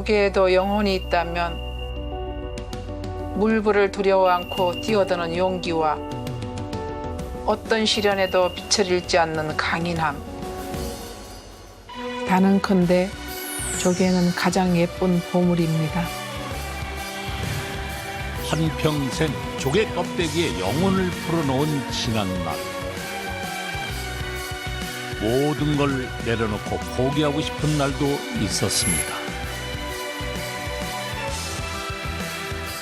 조개에도 영혼이 있다면 물불을 두려워 않고 뛰어드는 용기와 어떤 시련에도 빛을 잃지 않는 강인함. 단언컨대 조개는 가장 예쁜 보물입니다. 한평생 조개 껍데기에 영혼을 풀어놓은 지난 날. 모든 걸 내려놓고 포기하고 싶은 날도 있었습니다.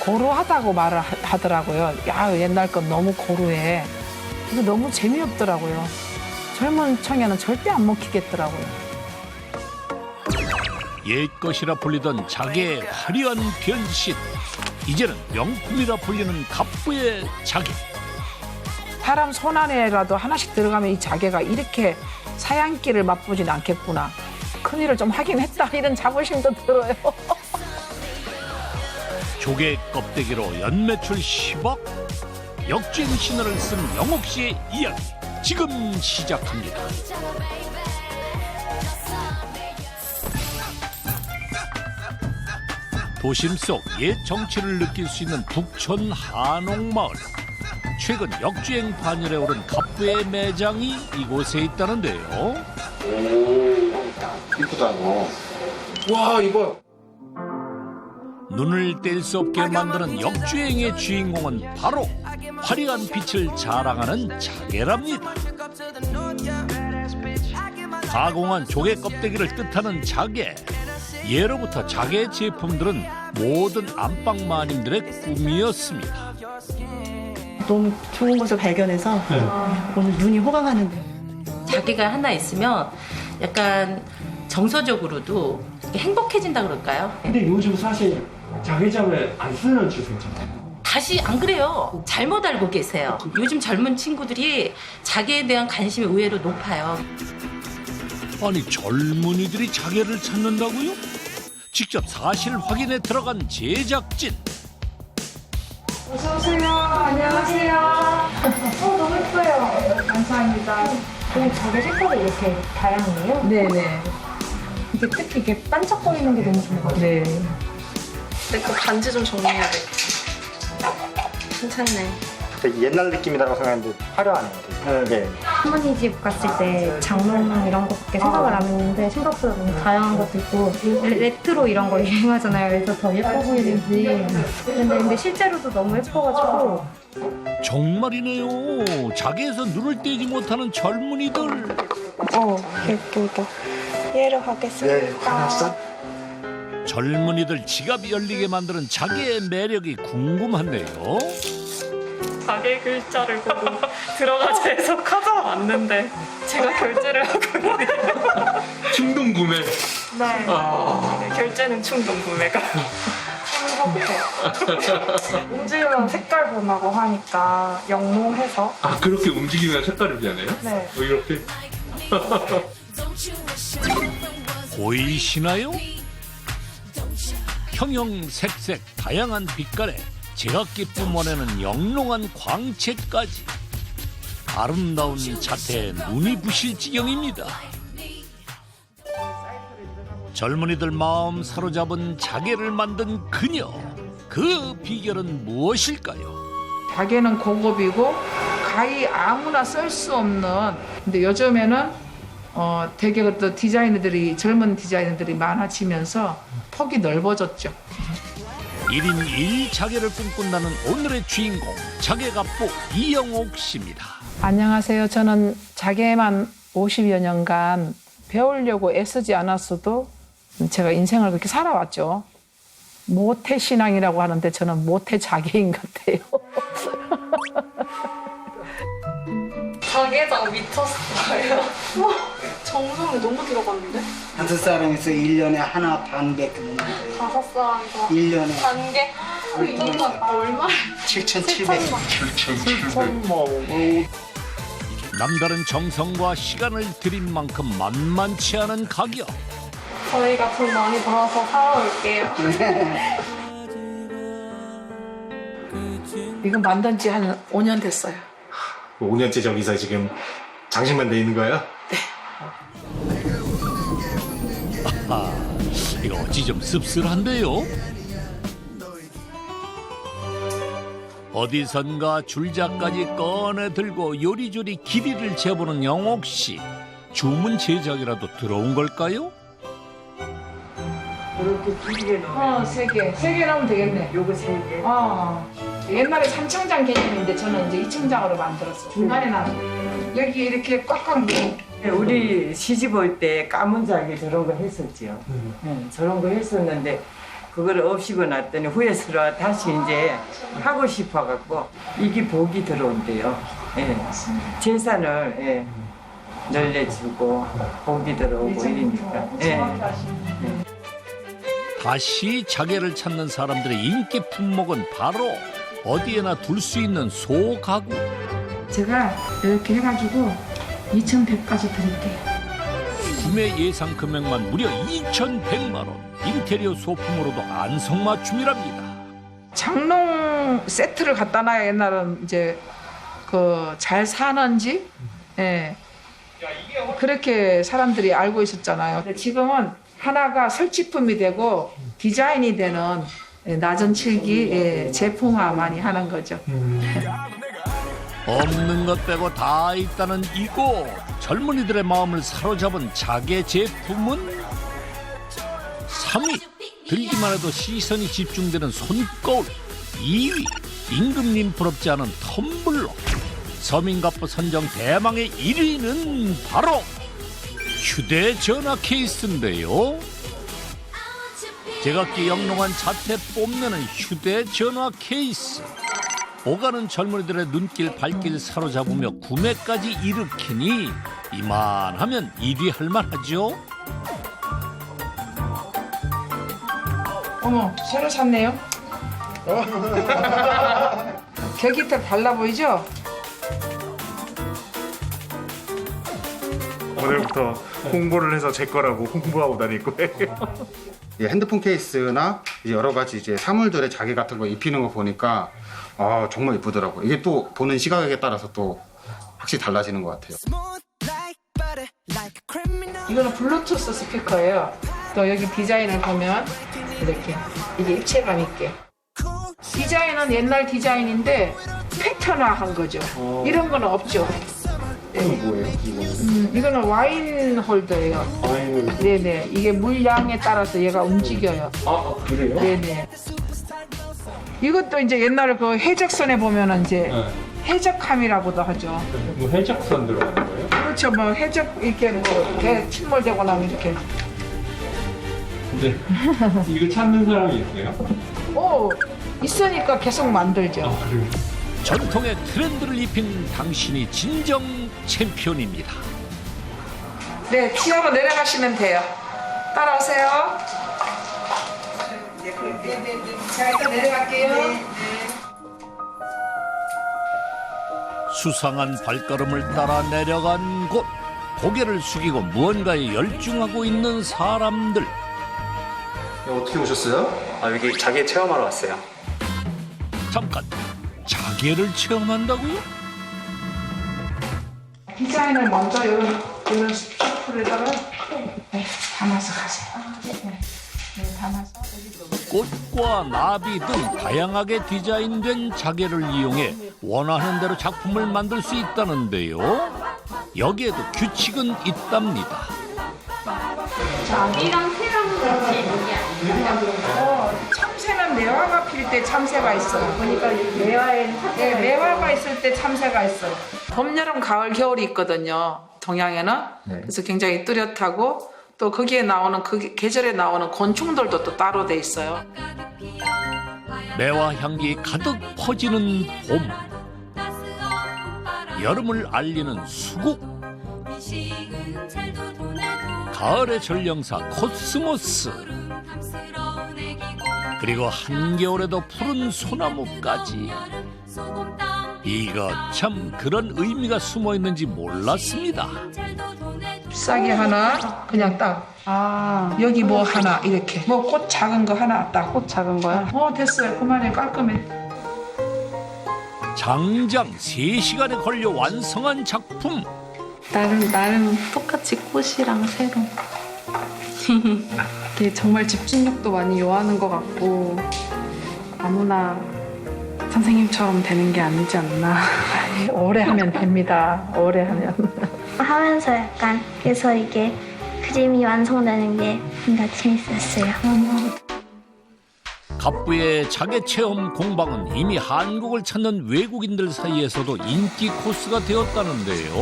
고루하다고 말을 하더라고요. 야, 옛날 건 너무 고루해. 이거 너무 재미없더라고요. 젊은 청년은 절대 안 먹히겠더라고요. 옛것이라 불리던 자개의 화려한 변신. 이제는 명품이라 불리는 갑부의 자개. 사람 손 안에라도 하나씩 들어가면 이 자개가 이렇게 사양기를 맛보진 않겠구나. 큰일을 좀 하긴 했다. 이런 자부심도 들어요. 조개 껍데기로 연매출 10억? 역주행 신화를 쓴 영옥 씨의 이야기 지금 시작합니다. 도심 속 옛 정취를 느낄 수 있는 북촌 한옥마을. 최근 역주행 반열에 오른 갑부의 매장이 이곳에 있다는데요. 이쁘다 이거. 와 이거. 눈을 뗄 수 없게 만드는 역주행의 주인공은 바로 화려한 빛을 자랑하는 자개랍니다. 가공한 조개 껍데기를 뜻하는 자개. 예로부터 자개 제품들은 모든 안방 마님들의 꿈이었습니다. 너무 좋은 것을 발견해서 오늘 눈이 호강하는데. 자개가 하나 있으면 약간 정서적으로도 행복해진다 그럴까요? 근데 요즘 사실 자개장을 안 쓰는 추세잖아요. 다시 안 그래요. 잘못 알고 계세요. 요즘 젊은 친구들이 자개에 대한 관심이 의외로 높아요. 아니 젊은이들이 자개를 찾는다고요? 직접 사실 확인에 들어간 제작진. 어서 오세요. 안녕하세요. 너무 예뻐요. 감사합니다. 저희 자개 색깔이 이렇게 다양해요? 네네. 이게 특히 이게 반짝거리는 게 너무 좋은 것 같아요. 네. 내 거 반지 좀 정리해야 돼. 괜찮네. 되게 옛날 느낌이라고 생각했는데 화려하네요. 되게. 네. 할머니 집 갔을 때 장롱 이런 것밖에 생각을 안 했는데 생각보다 너무 다양한 것도 있고 레트로 이런 거 유행하잖아요. 그래서 더 예뻐 보이는지. 근데 실제로도 너무 예뻐가지고. 정말이네요. 자개에서 눈을 떼지 못하는 젊은이들. 예쁘다. 얘를 하겠습니다. 네, 화났어? 젊은이들 지갑 열리게 만드는 자개의 매력이 궁금한데요. 가게 글자를 보고 들어가자 해서 카드가 왔는데 제가 결제를 하고 있네요. 충동 구매. 네. 결제는 충동 구매가. 움직이면 색깔 변하고 하니까 영롱해서. 아 그렇게 움직이면 색깔이 변해요? 네. 이렇게? 보이시나요? 형형색색 다양한 빛깔에 제각기 뿜어내는 영롱한 광채까지. 아름다운 자태에 눈이 부실 지경입니다. 젊은이들 마음 사로잡은 자개를 만든 그녀. 그 비결은 무엇일까요? 자개는 고급이고 가히 아무나 쓸 수 없는. 근데 요즘에는 되게 또 디자이너들이 젊은 디자이너들이 많아지면서 폭이 넓어졌죠. 1인 1자개를 꿈꾼다는 오늘의 주인공 자개갑부 이영옥 씨입니다. 안녕하세요. 저는 자개만 50여 년간 배우려고 애쓰지 않았어도 제가 인생을 그렇게 살아왔죠. 모태 신앙이라고 하는데 저는 모태 자개인 같아요. 가게장 미쳤어요. 정성이 너무 들어갔는데? 5사람에서 1년에 하나 반밖에 못 먹어요. 5사람에서 1년에 반 개? 이건 얼마? 7,700. 남다른 정성과 시간을 들인 만큼 만만치 않은 가격. 저희가 돈 많이 벌어서 살아올게요. 이거 만든 지 한 5년 됐어요. 5년째 저기서 지금 장식만 돼 있는 거예요? 아, 이거 어찌 좀 씁쓸한데요. 어디선가 줄자까지 꺼내 들고 요리조리 길이를 재보는 영옥 씨. 주문 제작이라도 들어온 걸까요? 그렇게 길게 넣으면 3개. 3개 넣으면 되겠네. 요거 3개. 옛날에 3층장 개념인데 저는 이제 2층장으로 만들었어요. 중간에 놔두고. 여기 이렇게 꽉꽉 넣고. 우리 시집 올 때 까문 자기 저런 거 했었지요. 저런 거 했었는데 그걸 없이고 났더니 후회스러워 다시 이제 하고 싶어갖고 이게 복이 들어온대요. 예. 재산을 늘려주고 복이 들어오고 이러니까. 예. 다시 자개를 찾는 사람들의 인기 품목은 바로 어디에나 둘 수 있는 소가구. 제가 이렇게 해가지고 2,100까지 드릴게요. 구매 예상 금액만 무려 2,100만 원. 인테리어 소품으로도 안성맞춤이랍니다. 장롱 세트를 갖다 놔야 옛날은 이제 그 잘 사는지 그렇게 사람들이 알고 있었잖아요. 근데 지금은 하나가 설치품이 되고 디자인이 되는 낮은 칠기 제품화 많이 하는 거죠. 없는 것 빼고 다 있다는 이곳. 젊은이들의 마음을 사로잡은 자개 제품은 3위. 들기만 해도 시선이 집중되는 손거울. 2위. 임금님 부럽지 않은 텀블러. 서민갑부 선정 대망의 1위는 바로 휴대전화 케이스인데요. 제각기 영롱한 자태 뽐내는 휴대전화 케이스. 오가는 젊은이들의 눈길 발길 사로잡으며 구매까지 일으키니 이만하면 1위 할 만하죠. 어머, 새로 샀네요. 계기털 발라 보이죠? 오늘부터 홍보를 해서 제 거라고 홍보하고 다닐 거예요. 핸드폰 케이스나 이제 여러 가지 이제 사물들의 자개 같은 거 입히는 거 보니까 정말 이쁘더라고요. 이게 또 보는 시각에 따라서 또 확실히 달라지는 것 같아요. 이거는 블루투스 스피커예요. 또 여기 디자인을 보면 이렇게 이게 입체감 있게. 디자인은 옛날 디자인인데 패턴화한 거죠. 이런 거는 없죠. 이건 뭐예요? 이거는 와인 홀더예요. 와인을. 네네. 이게 물량에 따라서 얘가 움직여요. 아, 그래요? 네네. 이것도 이제 옛날에 그 해적선에 보면은 이제 해적함이라고도 하죠. 뭐 해적선 들어가는 거예요? 그렇죠. 뭐 해적 이렇게 뭐 배 침몰되고 나면 이렇게. 네. 이거 찾는 사람이 있어요? 있으니까 계속 만들죠. 아, 그래요? 전통의 트렌드를 입힌 당신이 진정 챔피언입니다. 네, 티어로 내려가시면 돼요. 따라오세요. 제가 일단 내려갈게요. 수상한 발걸음을 따라 내려간 곳. 고개를 숙이고 무언가에 열중하고 있는 사람들. 어떻게 오셨어요? 여기 자개 체험하러 왔어요. 잠깐, 자개를 체험한다고요? 디자인을 먼저 이런 스피커에다가 담아서 가세요. 담아서. 꽃과 나비 등 다양하게 디자인된 자개를 이용해 원하는 대로 작품을 만들 수 있다는데요. 여기에도 규칙은 있답니다. 이랑 새랑 같이 있는 게 아니에요. 참새는 매화가 필 때 참새가 있어요. 보니까 매화가 있을 때 참새가 있어요. 봄, 여름, 가을, 겨울이 있거든요. 동양에는. 그래서 굉장히 뚜렷하고 또 거기에 나오는 그 계절에 나오는 곤충들도 또 따로 돼 있어요. 매화 향기 가득 퍼지는 봄. 여름을 알리는 수국. 가을의 전령사 코스모스. 그리고 한겨울에도 푸른 소나무까지. 이거 참 그런 의미가 숨어 있는지 몰랐습니다. 잎사귀 하나 그냥 딱 여기 뭐 하나 이렇게 뭐 꽃 작은 거 하나 딱 꽃 작은 거야. 됐어요. 그만해. 깔끔해. 장장 3시간에 걸려 완성한 작품. 나름 똑같이 꽃이랑 새로. 이게 정말 집중력도 많이 요하는 것 같고 아무나 선생님처럼 되는 게 아니지 않나. 오래 하면 됩니다. 오래 하면. 하면서 약간 그래서 이게 그림이 완성되는 게 뭔가 재밌었어요. 갑부의 자개 체험 공방은 이미 한국을 찾는 외국인들 사이에서도 인기 코스가 되었다는데요.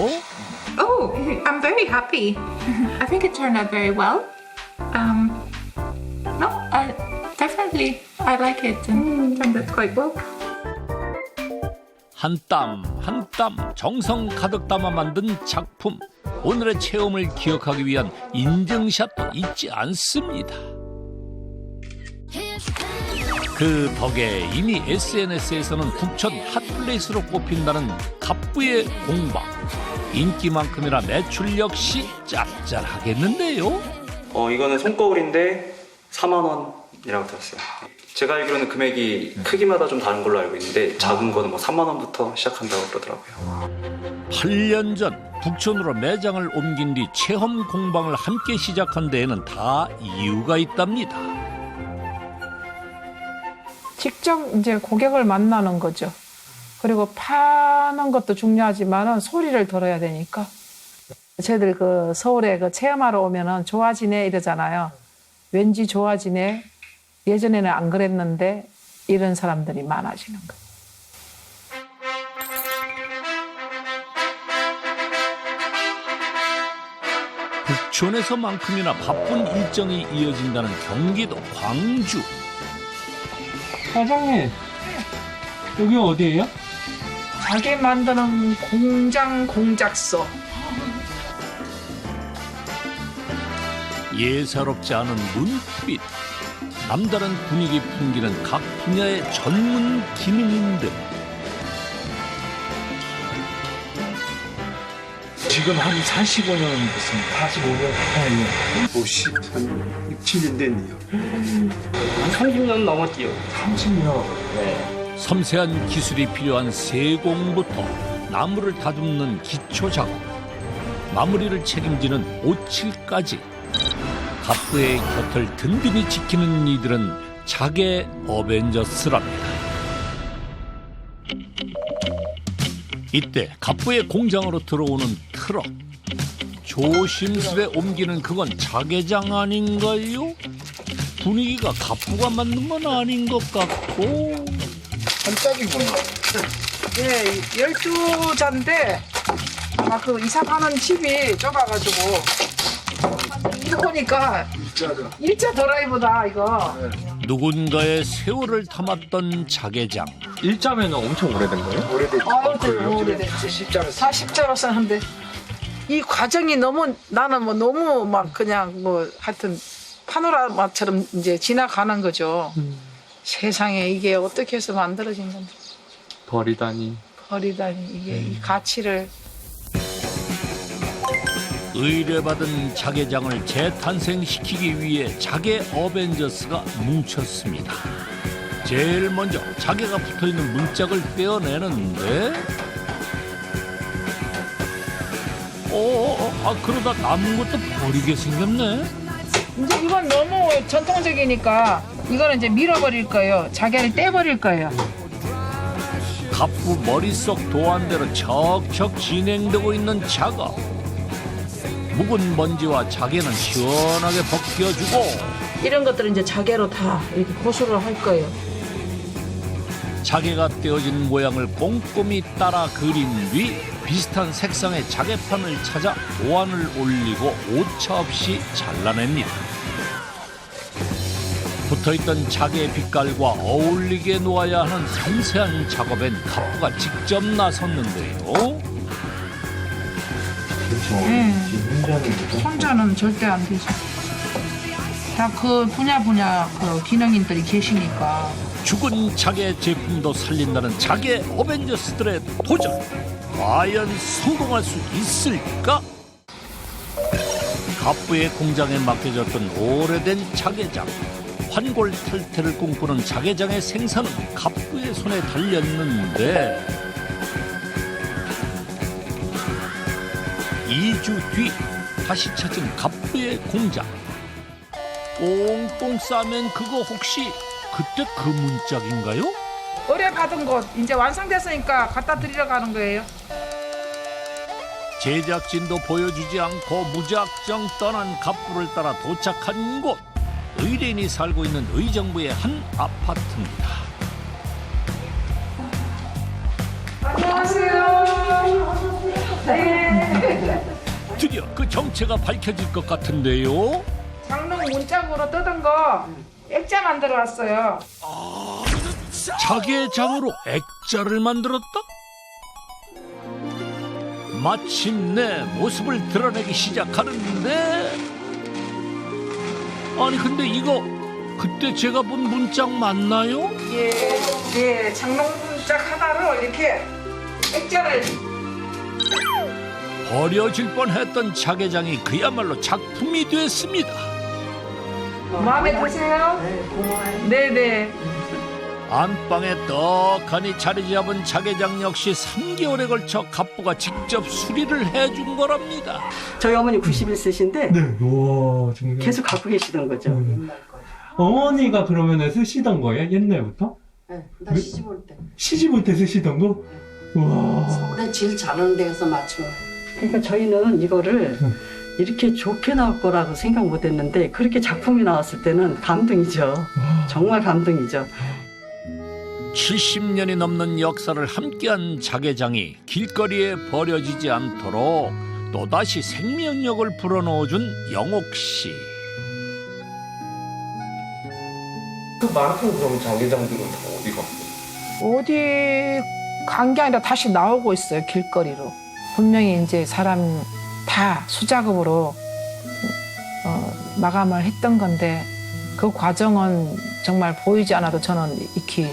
Oh, I'm very happy. I think it turned out very well. No, definitely I like it and turned out quite well. 한 땀 한 땀 정성 가득 담아 만든 작품. 오늘의 체험을 기억하기 위한 인증샷도 잊지 않습니다. 그 덕에 이미 SNS에서는 북촌 핫플레이스로 꼽힌다는 갑부의 공방. 인기만큼이나 매출 역시 짭짤하겠는데요. 이거는 손거울인데 4만 원이라고 들었어요. 제가 알기로는 금액이 크기마다 좀 다른 걸로 알고 있는데 작은 거는 뭐 3만 원부터 시작한다고 그러더라고요. 8년 전 북촌으로 매장을 옮긴 뒤 체험 공방을 함께 시작한 데에는 다 이유가 있답니다. 직접 이제 고객을 만나는 거죠. 그리고 파는 것도 중요하지만은 소리를 들어야 되니까. 저희들 그 서울에 그 체험하러 오면은 좋아지네 이러잖아요. 왠지 좋아지네. 예전에는 안 그랬는데 이런 사람들이 많아지는 거예요. 북촌에서만큼이나 바쁜 일정이 이어진다는 경기도 광주. 사장님, 여기 어디예요? 자기 만드는 공장 공작소. 예사롭지 않은 눈빛, 남다른 분위기 풍기는 각 분야의 전문 기능인들. 지금 한 45년 됐습니다. 45년? 50, 한 6, 7년 됐네요. 한 30년 넘었지요. 30년? 네. 섬세한 기술이 필요한 세공부터 나무를 다듬는 기초 작업, 마무리를 책임지는 오칠까지 갑부의 곁을 든든히 지키는 이들은 자개 어벤져스랍니다. 이때 갑부의 공장으로 들어오는 트럭. 조심스레 옮기는 그건 자개장 아닌가요? 분위기가 갑부가 만든 건 아닌 것 같고. 한짝이구나. 네, 12자인데 아마 그 이사가는 집이 좁아가지고 이거 보니까 일자 드라이브다 이거. 누군가의 세월을 담았던 자개장. 일자면 엄청 오래된 거예요? 오래됐지. 40자로서 하는데 이 과정이 너무 나는 뭐 너무 막 그냥 뭐 하여튼 파노라마처럼 이제 지나가는 거죠. 세상에 이게 어떻게 해서 만들어진 건지. 버리다니 이게 이 가치를. 의뢰받은 자개장을 재탄생시키기 위해 자개 어벤져스가 뭉쳤습니다. 제일 먼저 자개가 붙어있는 문짝을 떼어내는데 그러다 남은 것도 버리게 생겼네. 이제 이건 너무 전통적이니까 이거는 이제 밀어버릴 거예요. 자개를 떼버릴 거예요. 갑부 머릿속 도안대로 척척 진행되고 있는 작업. 묵은 먼지와 자개는 시원하게 벗겨주고 이런 것들은 이제 자개로 다 이렇게 고수를 할 거예요. 자개가 떼어진 모양을 꼼꼼히 따라 그린 뒤 비슷한 색상의 자개판을 찾아 도안을 올리고 오차없이 잘라냅니다. 붙어있던 자개 빛깔과 어울리게 놓아야 하는 섬세한 작업엔 갑부가 직접 나섰는데요. 혼자는 절대 안 되죠. 다 그 분야 그 기능인들이 계시니까. 죽은 자개 제품도 살린다는 자개 어벤져스들의 도전. 과연 성공할 수 있을까? 갑부의 공장에 맡겨졌던 오래된 자개장. 환골탈태를 꿈꾸는 자개장의 생산은 갑부의 손에 달렸는데 2주 뒤 다시 찾은 갑부의 공장. 꽁꽁 싸면 그거 혹시 그때 그 문짝인가요? 의뢰 받은 곳 이제 완성됐으니까 갖다 드리러 가는 거예요. 제작진도 보여주지 않고 무작정 떠난 갑부를 따라 도착한 곳. 의뢰인이 살고 있는 의정부의 한 아파트입니다. 안녕하세요. 네. 드디어 그 정체가 밝혀질 것 같은데요. 장롱 문짝으로 뜯은 거 액자 만들어 왔어요. 자개장으로 액자를 만들었다? 마침내 모습을 드러내기 시작하는데, 아니 근데 이거 그때 제가 본 문짝 맞나요? 예, 장롱 문짝 하나로 이렇게 액자를. 버려질 뻔했던 자개장이 그야말로 작품이 됐습니다. 마음에 드세요? 네, 고마워요. 네네. 안방에 떡하니 자리 잡은 자개장 역시 3개월에 걸쳐 갑부가 직접 수리를 해준 거랍니다. 저희 어머니 91세신데 네. 와, 정말. 계속 갖고 계시던 거죠. 어머니가 그러면 쓰시던 거예요? 옛날부터? 네, 나 시집 올 때. 시집 올 때 쓰시던 거? 와. 서울에 제일 잘하는 데서 맞춰. 그러니까 저희는 이거를 이렇게 좋게 나올 거라고 생각 못 했는데 그렇게 작품이 나왔을 때는 감동이죠. 정말 감동이죠. 70년이 넘는 역사를 함께한 자개장이 길거리에 버려지지 않도록 또다시 생명력을 불어넣어준 영옥 씨. 그 많던 그럼 자개장들은 다 어디 갔어요? 어디 간 게 아니라 다시 나오고 있어요, 길거리로. 분명히 이제 사람 다 수작업으로 마감을 했던 건데 그 과정은 정말 보이지 않아도 저는 익히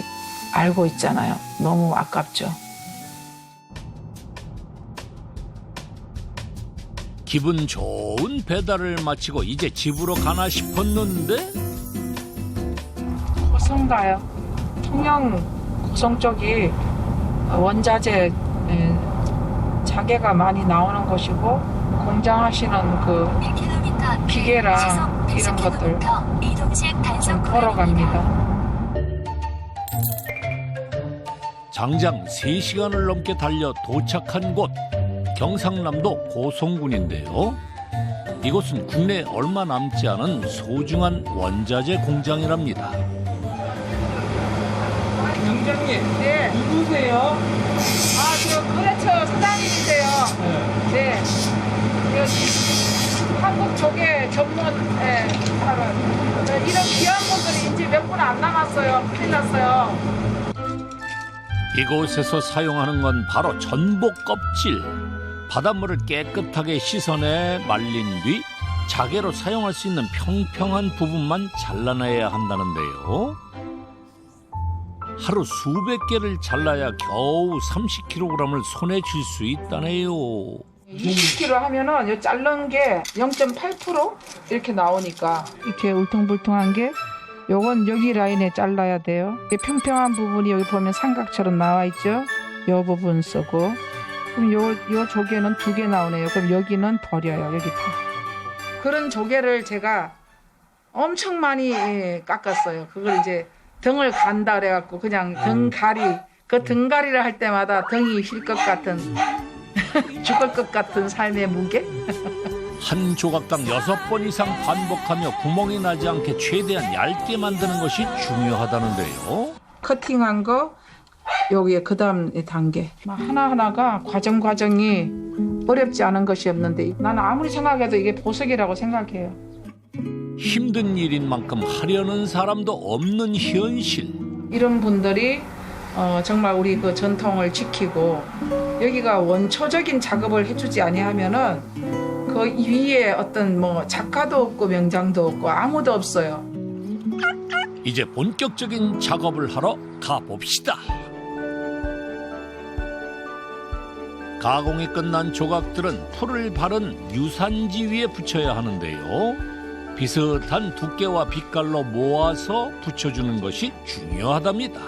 알고 있잖아요. 너무 아깝죠. 기분 좋은 배달을 마치고 이제 집으로 가나 싶었는데 고성 가요. 통영 고성 쪽이 원자재 자개가 많이 나오는 곳이고 공장하시는 그 기계랑 이런 것들 좀 보러 갑니다. 장장 3시간을 넘게 달려 도착한 곳 경상남도 고성군인데요. 이곳은 국내에 얼마 남지 않은 소중한 원자재 공장이랍니다. 경장님, 네. 누구세요? 저 거래처 사장님이세요. 네. 한국 조개 전문 이런 귀한 분들이 이제 몇 분 안 남았어요. 큰일 났어요. 이곳에서 사용하는 건 바로 전복 껍질. 바닷물을 깨끗하게 씻어내 말린 뒤 자개로 사용할 수 있는 평평한 부분만 잘라내야 한다는데요. 하루 수백 개를 잘라야 겨우 30kg을 손에 쥘 수 있다네요. 20kg 하면은 이 자른 게 0.8% 이렇게 나오니까 이렇게 울퉁불퉁한 게 요건 여기 라인에 잘라야 돼요. 평평한 부분이 여기 보면 삼각처럼 나와 있죠. 요 부분 쓰고 그럼 요 조개는 2개 나오네요. 그럼 여기는 버려요. 여기 다. 그런 조개를 제가 엄청 많이 깎았어요. 그걸 이제 등을 간다 그래갖고 그냥 등가리 그 등가리를 할 때마다 등이 쉴 것 같은 죽을 것 같은 삶의 무게. 한 조각당 6번 이상 반복하며 구멍이 나지 않게 최대한 얇게 만드는 것이 중요하다는데요. 커팅한 거 여기에 그 다음 단계 하나하나가 과정이 어렵지 않은 것이 없는데 나는 아무리 생각해도 이게 보석이라고 생각해요. 힘든 일인 만큼 하려는 사람도 없는 현실. 이런 분들이 정말 우리 그 전통을 지키고 여기가 원초적인 작업을 해주지 아니하면은 그 위에 어떤 뭐 작가도 없고 명장도 없고 아무도 없어요. 이제 본격적인 작업을 하러 가봅시다. 가공이 끝난 조각들은 풀을 바른 유산지 위에 붙여야 하는데요. 비슷한 두께와 빛깔로 모아서 붙여주는 것이 중요하답니다.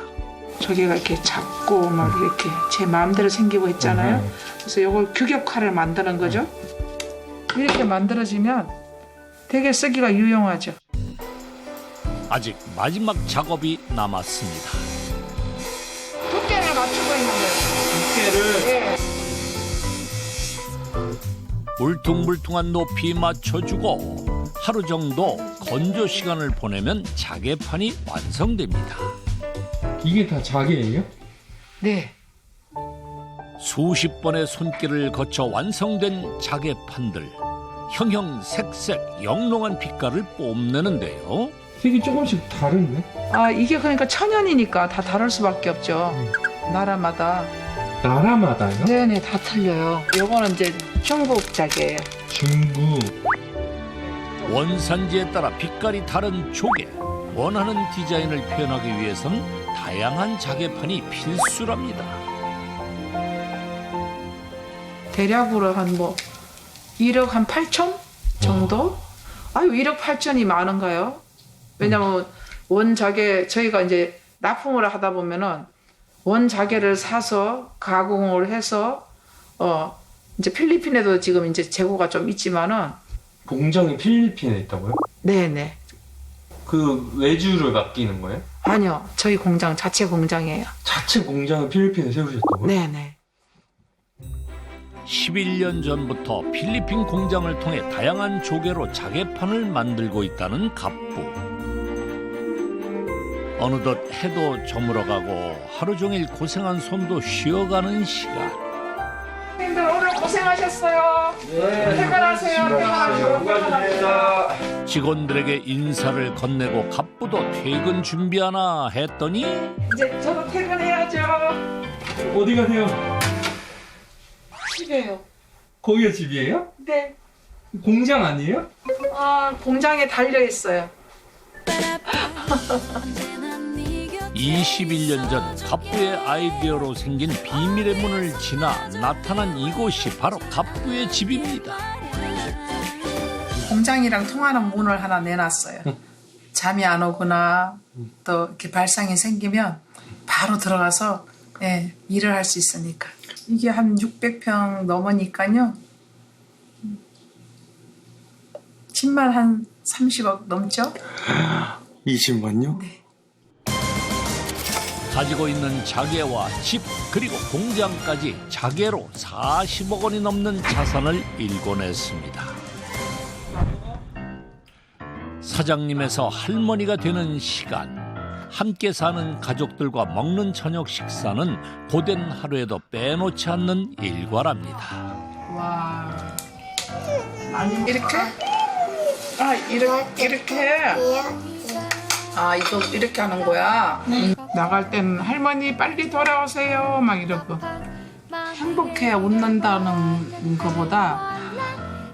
조개가 이렇게 작고 막 이렇게 제 마음대로 생기고 있잖아요. 그래서 이걸 규격화를 만드는 거죠. 이렇게 만들어지면 되게 쓰기가 유용하죠. 아직 마지막 작업이 남았습니다. 두께를 맞추고 있는 거예요. 두께를 울퉁불퉁한 높이 맞춰주고 하루 정도 건조 시간을 보내면 자개판이 완성됩니다. 이게 다 자개예요? 네. 수십 번의 손길을 거쳐 완성된 자개판들. 형형색색 영롱한 빛깔을 뽐내는데요. 색이 조금씩 다르네. 아, 이게 그러니까 천연이니까 다 다를 수밖에 없죠. 나라마다. 나라마다요? 네네, 다 틀려요. 요거는 이제 중국 자개예요. 중국. 원산지에 따라 빛깔이 다른 조개. 원하는 디자인을 표현하기 위해선 다양한 자개판이 필수랍니다. 대략으로 한 1억 한 8천 정도? 아유, 1억 8천이 많은가요? 왜냐면 원자개 저희가 이제 납품을 하다 보면은 원자개를 사서 가공을 해서 이제 필리핀에도 지금 이제 재고가 좀 있지만은 공장이 필리핀에 있다고요? 네네. 그 외주를 맡기는 거예요? 아니요, 저희 공장 자체 공장이에요. 자체 공장을 필리핀에 세우셨다고요? 네네. 11년 전부터 필리핀 공장을 통해 다양한 조개로 자개판을 만들고 있다는 갑부. 어느덧 해도 저물어가고 하루 종일 고생한 손도 쉬어가는 시간. 선생님들 오늘 고생하셨어요. 퇴근하세요. 퇴근하세요. 직원들에게 인사를 건네고 갑부도 퇴근 준비하나 했더니 이제 저도 퇴근해야죠. 어디 가세요? 집에요. 거기가 집이에요? 네. 공장 아니에요? 아, 공장에 달려 있어요. 21년 전 갑부의 아이디어로 생긴 비밀의 문을 지나 나타난 이곳이 바로 갑부의 집입니다. 공장이랑 통하는 문을 하나 내놨어요. 잠이 안 오거나 또 이렇게 발상이 생기면 바로 들어가서 일을 할 수 있으니까. 이게 한 600평 넘으니까요. 집만 한 30억 넘죠? 20만요? 네. 가지고 있는 자개와 집 그리고 공장까지 자개로 40억 원이 넘는 자산을 일궈냈습니다. 사장님에서 할머니가 되는 시간, 함께 사는 가족들과 먹는 저녁 식사는 고된 하루에도 빼놓지 않는 일과랍니다. 와. 아니, 이렇게? 아, 이렇게. 아, 이거 이렇게 하는 거야? 나갈 때는 할머니 빨리 돌아오세요. 막 이러고. 행복해 웃는다는 것보다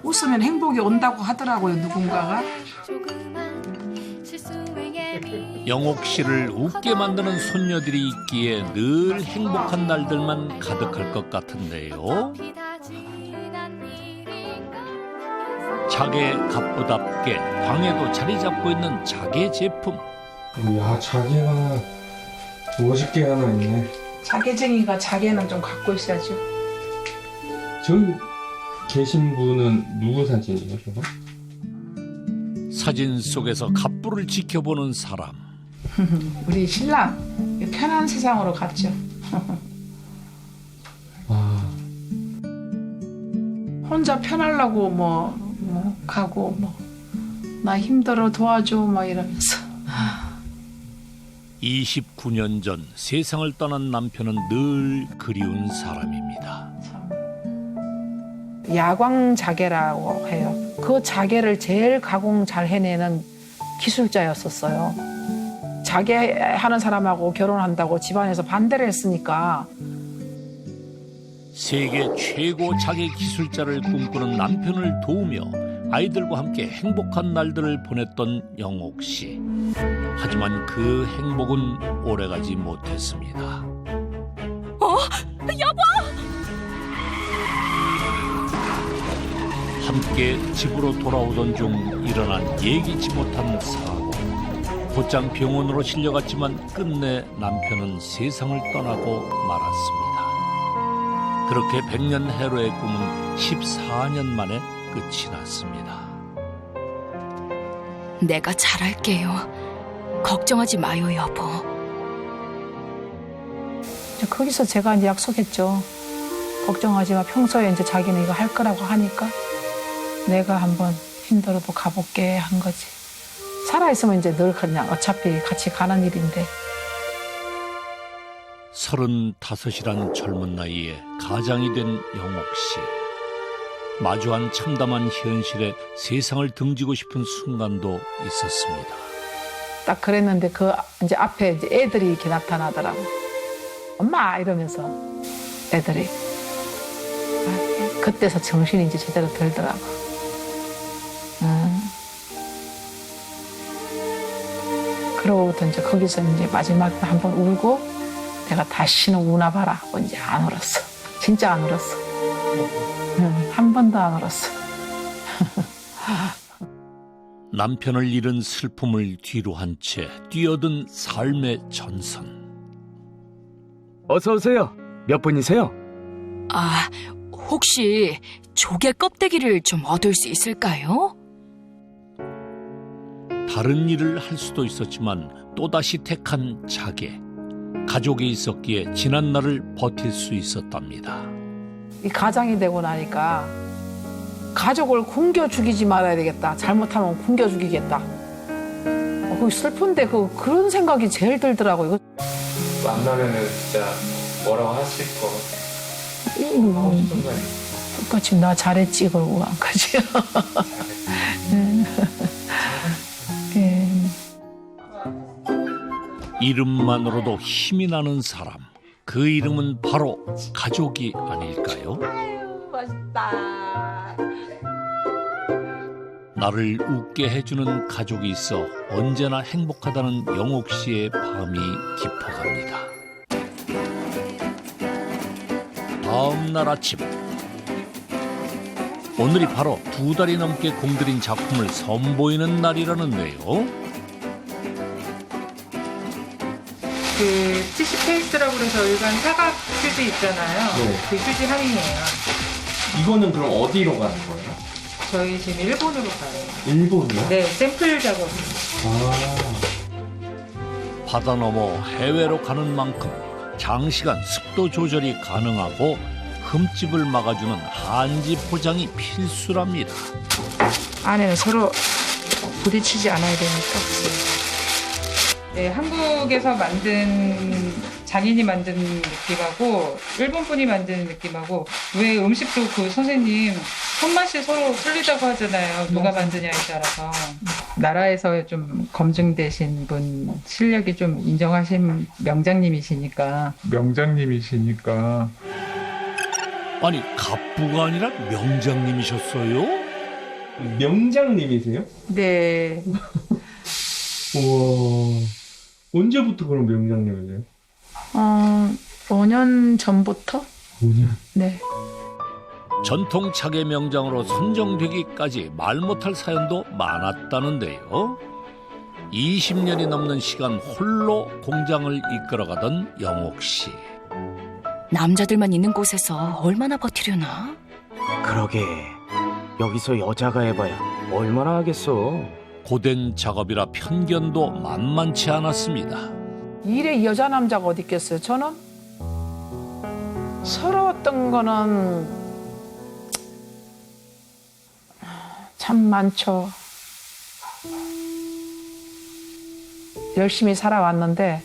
웃으면 행복이 온다고 하더라고요, 누군가가. 영옥 씨를 웃게 만드는 손녀들이 있기에 늘 행복한 날들만 가득할 것 같은데요. 자개 갑부답게 방에도 자리 잡고 있는 자개 제품. 야, 자개가 멋있게 하나 있네. 자개쟁이가 자개는 좀 갖고 있어야죠. 저기 계신 분은 누구 사진이에요, 저거? 사진 속에서 갑부를 지켜보는 사람. 우리 신랑 편한 세상으로 갔죠. 혼자 편하려고 뭐 가고 나 힘들어 도와줘 막 이러면서. 29년 전 세상을 떠난 남편은 늘 그리운 사람입니다. 야광 자개라고 해요. 그 자개를 제일 가공 잘 해내는 기술자였었어요. 자개 하는 사람하고 결혼한다고 집안에서 반대를 했으니까. 세계 최고 자개 기술자를 꿈꾸는 남편을 도우며 아이들과 함께 행복한 날들을 보냈던 영옥 씨. 하지만 그 행복은 오래가지 못했습니다. 여보! 함께 집으로 돌아오던 중 일어난 예기치 못한 사고. 곧장 병원으로 실려갔지만 끝내 남편은 세상을 떠나고 말았습니다. 그렇게 100년 해로의 꿈은 14년 만에 끝이 났습니다. 내가 잘할게요. 걱정하지 마요, 여보. 이제 거기서 제가 이제 약속했죠. 걱정하지 마. 평소에 이제 자기는 이거 할 거라고 하니까 내가 한번 힘들어도 가볼게 한 거지. 살아있으면 이제 늘 그냥 어차피 같이 가는 일인데. 35이란 젊은 나이에 가장이 된 영옥 씨. 마주한 참담한 현실에 세상을 등지고 싶은 순간도 있었습니다. 딱 그랬는데 그 이제 앞에 이제 애들이 이렇게 나타나더라고. 엄마 이러면서 애들이. 그때서 정신이 이제 제대로 들더라고. 그러고부터 이제 거기서 이제 마지막에 한번 울고 내가 다시는 우나 봐라 하고 이제 안 울었어. 진짜 안 울었어. 한 번도 안 울었어. 남편을 잃은 슬픔을 뒤로 한 채 뛰어든 삶의 전선. 어서 오세요. 몇 분이세요? 아, 혹시 조개 껍데기를 좀 얻을 수 있을까요? 다른 일을 할 수도 있었지만 또다시 택한 자개. 가족이 있었기에 지난 날을 버틸 수 있었답니다. 이 가장이 되고 나니까 가족을 굶겨 죽이지 말아야 되겠다. 잘못하면 굶겨 죽이겠다. 그거 슬픈데 그런 생각이 제일 들더라고요. 만나면은 진짜 뭐라고 하실 거 하고 싶은 거 똑같이 나 잘했지 그러고 한 거지. 예. 이름만으로도 힘이 나는 사람. 그 이름은 바로 가족이 아닐까요? 맛있다. 나를 웃게 해주는 가족이 있어 언제나 행복하다는 영옥 씨의 밤이 깊어갑니다. 다음 날 아침. 오늘이 바로 2달이 넘게 공들인 작품을 선보이는 날이라는데요. 그 티시 페이스라고 그래서 일반 사각 휴지 있잖아요. 네. 그 휴지 할인이에요. 이거는 그럼 어디로 가는 거예요? 저희 지금 일본으로 가요. 일본이요? 네, 샘플 작업. 바다 넘어 해외로 가는 만큼 장시간 습도 조절이 가능하고 흠집을 막아주는 한지 포장이 필수랍니다. 안에는 서로 부딪히지 않아야 되니까. 네, 한국에서 만든 장인이 만든 느낌하고 일본 분이 만드는 느낌하고 왜 음식도 그 선생님 손맛이 서로 틀리다고 하잖아요. 누가 만드냐에 따라서. 나라에서 좀 검증되신 분 실력이 좀 인정하신 명장님이시니까. 명장님이시니까. 아니 갑부가 아니라 명장님이셨어요? 명장님이세요? 네. 우와. 언제부터 그럼 명장님이세요? 5년 전부터? 5년? 네. 전통 차계 명장으로 선정되기까지 말 못할 사연도 많았다는데요. 20년이 넘는 시간 홀로 공장을 이끌어가던 영옥 씨. 남자들만 있는 곳에서 얼마나 버티려나? 그러게. 여기서 여자가 해봐야 얼마나 하겠어. 고된 작업이라 편견도 만만치 않았습니다. 일에 여자 남자가 어디 있겠어요. 저는 서러웠던 거는 참 많죠. 열심히 살아왔는데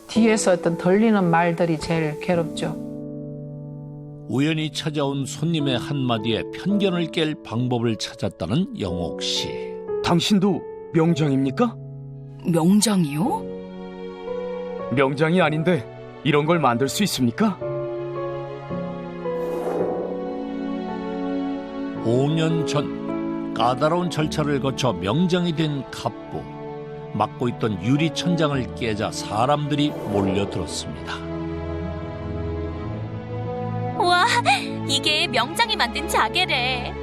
뒤에서 어떤 들리는 말들이 제일 괴롭죠. 우연히 찾아온 손님의 한마디에 편견을 깰 방법을 찾았다는 영옥 씨. 당신도 명장입니까? 명장이요? 명장이 아닌데 이런 걸 만들 수 있습니까? 5년 전 까다로운 절차를 거쳐 명장이 된 갑부. 맡고 있던 유리 천장을 깨자 사람들이 몰려들었습니다. 와, 이게 명장이 만든 자개래.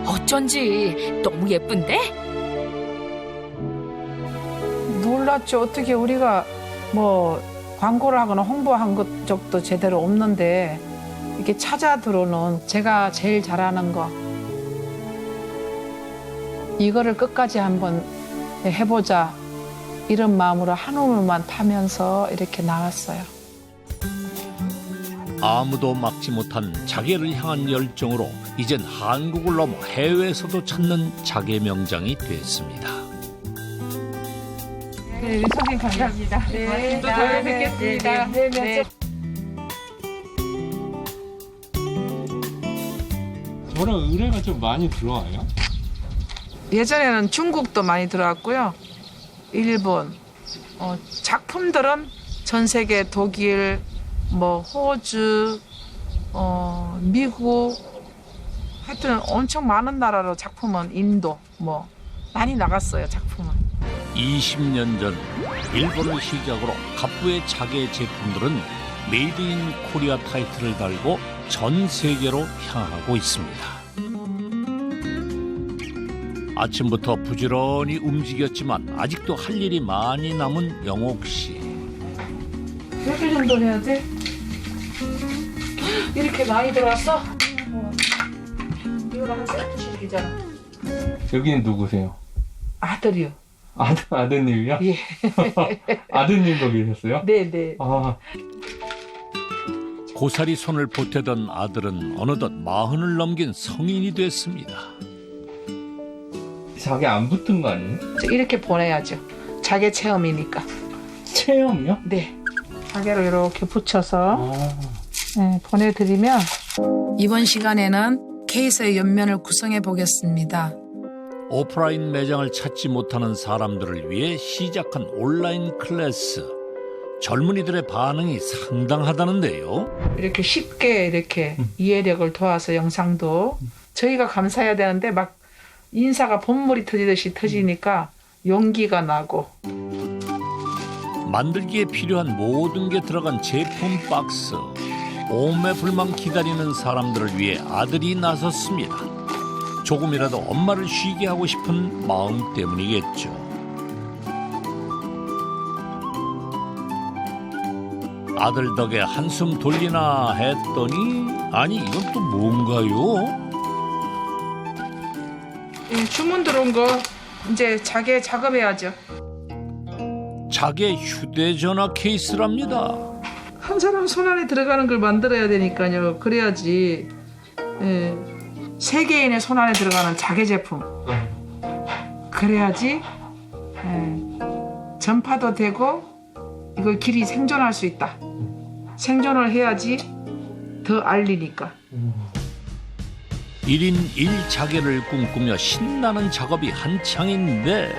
어쩐지 너무 예쁜데? 놀랐죠. 어떻게 우리가 뭐 광고를 하거나 홍보한 적도 제대로 없는데 이렇게 찾아 들어오는 제가 제일 잘하는 거 이거를 끝까지 한번 해보자 이런 마음으로 한 우물만 파면서 이렇게 나왔어요. 아무도 막지 못한 자개를 향한 열정으로 이젠 한국을 넘어 해외에서도 찾는 자개 명장이 됐습니다. 네, 선생님 감사합니다. 네, 또 뵙겠습니다. 네. 저런 의뢰가 좀 많이 들어와요? 예전에는 중국도 많이 들어왔고요. 일본, 작품들은 전 세계 독일, 호주, 미국, 하여튼 엄청 많은 나라로 작품은 인도, 많이 나갔어요, 작품은. 20년 전 일본을 시작으로 갑부의 자개 제품들은 메이드 인 코리아 타이틀을 달고 전 세계로 향하고 있습니다. 아침부터 부지런히 움직였지만 아직도 할 일이 많이 남은 영옥 씨. 몇 개 정도 해야 돼? 이렇게 많이 들어왔어? 이거랑 세트씩이잖아. 여기는 누구세요? 아들이요. 아드님이요? 예. 아드님도 계셨어요? 네네. 아. 고사리 손을 보태던 아들은 어느덧 40을 넘긴 성인이 됐습니다. 자기 안 붙은 거 아니에요? 이렇게 보내야죠. 자개 체험이니까. 체험이요? 네. 자개를 이렇게 붙여서 보내드리면 이번 시간에는 케이스의 옆면을 구성해 보겠습니다. 오프라인 매장을 찾지 못하는 사람들을 위해 시작한 온라인 클래스. 젊은이들의 반응이 상당하다는데요. 이렇게 쉽게 이렇게 이해력을 도와서 영상도 저희가 감사해야 되는데 막 인사가 본물이 터지듯이 터지니까 용기가 나고. 만들기에 필요한 모든 게 들어간 제품 박스. 오매불망 기다리는 사람들을 위해 아들이 나섰습니다. 조금이라도 엄마를 쉬게 하고 싶은 마음 때문이겠죠. 아들 덕에 한숨 돌리나 했더니 아니 이건 또 뭔가요? 주문 들어온 거 이제 자개 작업해야죠. 자개 휴대전화 케이스랍니다. 한 사람 손 안에 들어가는 걸 만들어야 되니까요. 그래야지 세계인의 손 안에 들어가는 자개 제품. 그래야지 전파도 되고 이걸 길이 생존할 수 있다. 생존을 해야지 더 알리니까. 1인 1자개를 꿈꾸며 신나는 작업이 한창인데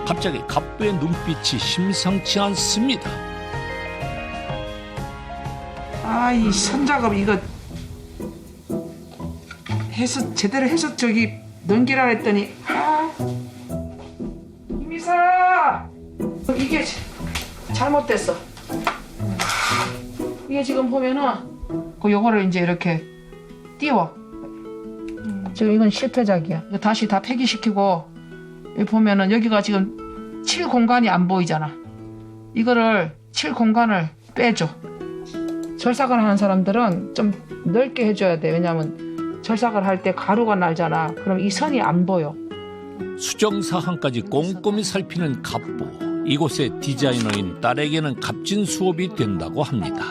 갑자기 갑부의 눈빛이 심상치 않습니다. 이 선작업 이거 해서 제대로 해서 저기 넘기라 했더니 이미사 이게 잘못됐어. 이게 지금 보면은 요거를 이제 이렇게 띄워. 지금 이건 실패작이야. 이거 다시 다 폐기시키고 여기 보면은 여기가 지금 칠 공간이 안 보이잖아. 이거를 칠 공간을 빼줘. 절삭을 하는 사람들은 좀 넓게 해줘야 돼. 왜냐하면 절삭을 할 때 가루가 날잖아. 그럼 이 선이 안 보여. 수정사항까지 꼼꼼히 살피는 갑부. 이곳의 디자이너인 딸에게는 값진 수업이 된다고 합니다.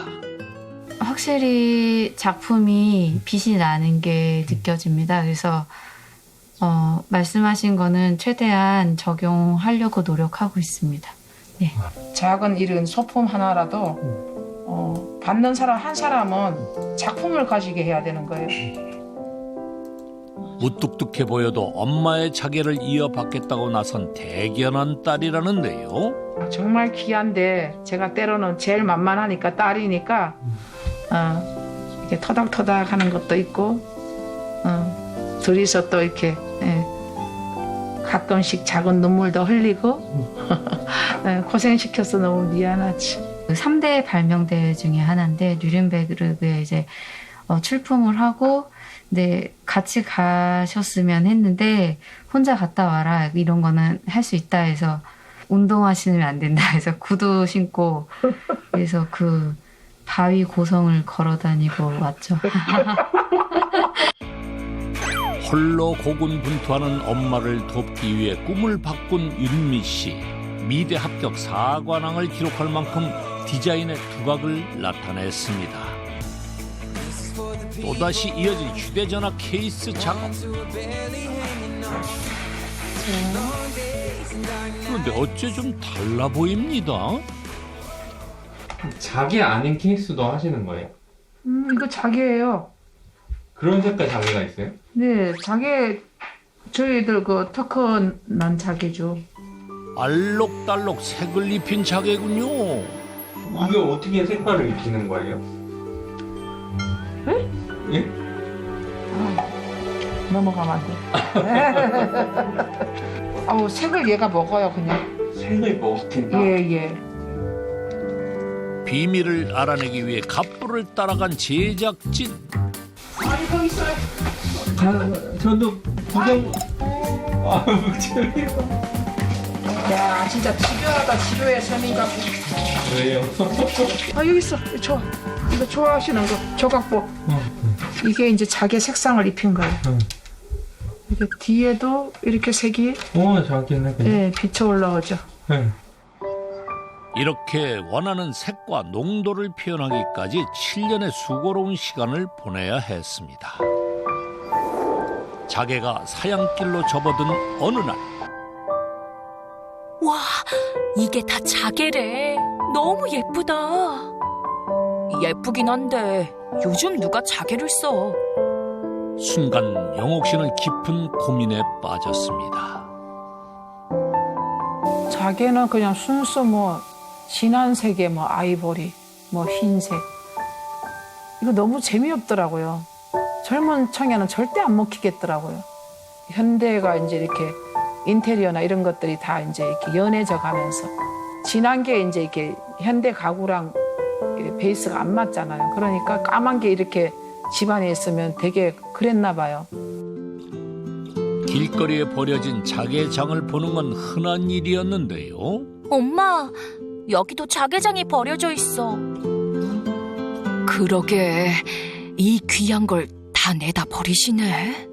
확실히 작품이 빛이 나는 게 느껴집니다. 그래서 말씀하신 거는 최대한 적용하려고 노력하고 있습니다. 네. 작은 일은 소품 하나라도 받는 사람 한 사람은 작품을 가지게 해야 되는 거예요. 무뚝뚝해 보여도 엄마의 자개를 이어받겠다고 나선 대견한 딸이라는데요. 정말 귀한데 제가 때로는 제일 만만하니까 딸이니까 이렇게 터닥터닥 하는 것도 있고 둘이서 또 이렇게 가끔씩 작은 눈물도 흘리고 고생시켜서 너무 미안하지. 3대 발명대 중에 하나인데 뉘른베르크에 이제 출품을 하고 네, 같이 가셨으면 했는데 혼자 갔다 와라 이런 거는 할 수 있다 해서 운동하시면 안 된다 해서 구두 신고 그래서 그 바위 고성을 걸어 다니고 왔죠. 홀로 고군분투하는 엄마를 돕기 위해 꿈을 바꾼 윤미 씨. 미대 합격 4관왕을 기록할 만큼 디자인의 두각을 나타냈습니다. 또다시 이어진 휴대전화 케이스 작업. 그런데 어째 좀 달라 보입니다. 자기 아닌 케이스도 하시는 거예요? 이거 자개예요. 그런 색깔 자개가 있어요? 네, 자개 저희들 그 특허 난 자개죠. 알록달록 색을 입힌 자개군요. 이게 어떻게 색깔을 입히는 거예요? 네? 예? 넘어가면 안 돼. 아우 색을 얘가 먹어요 그냥. 색을 먹힌다? 예. 비밀을 알아내기 위해 갑부를 따라간 제작진. 아니 거기 있어요. 저도 구경. 야 진짜 집요하다 집요해 선인가. 왜요? 아 여기 있어. 좋아. 이거 좋아하시는 거 조각보. 이게 이제 자기 색상을 입힌 거예요. 이게 뒤에도 이렇게 색이 자기네. 네, 비쳐 올라오죠. 네. 이렇게 원하는 색과 농도를 표현하기까지 7년의 수고로운 시간을 보내야 했습니다. 자개가 사양길로 접어든 어느 날. 와, 이게 다 자개래. 너무 예쁘다. 예쁘긴 한데 요즘 누가 자개를 써? 순간 영옥 씨는 깊은 고민에 빠졌습니다. 자개는 그냥 순수 뭐 진한 색의 뭐 아이보리, 뭐 흰색. 이거 너무 재미없더라고요. 젊은 청년은 절대 안 먹히겠더라고요. 현대가 이제 이렇게 인테리어나 이런 것들이 다 이제 이렇게 연해져 가면서 진한 게 이제 이렇게 현대 가구랑 베이스가 안 맞잖아요. 그러니까 까만 게 이렇게 집안에 있으면 되게 그랬나 봐요. 길거리에 버려진 자개장을 보는 건 흔한 일이었는데요. 엄마, 여기도 자개장이 버려져 있어. 그러게, 이 귀한 걸 다 내다 버리시네.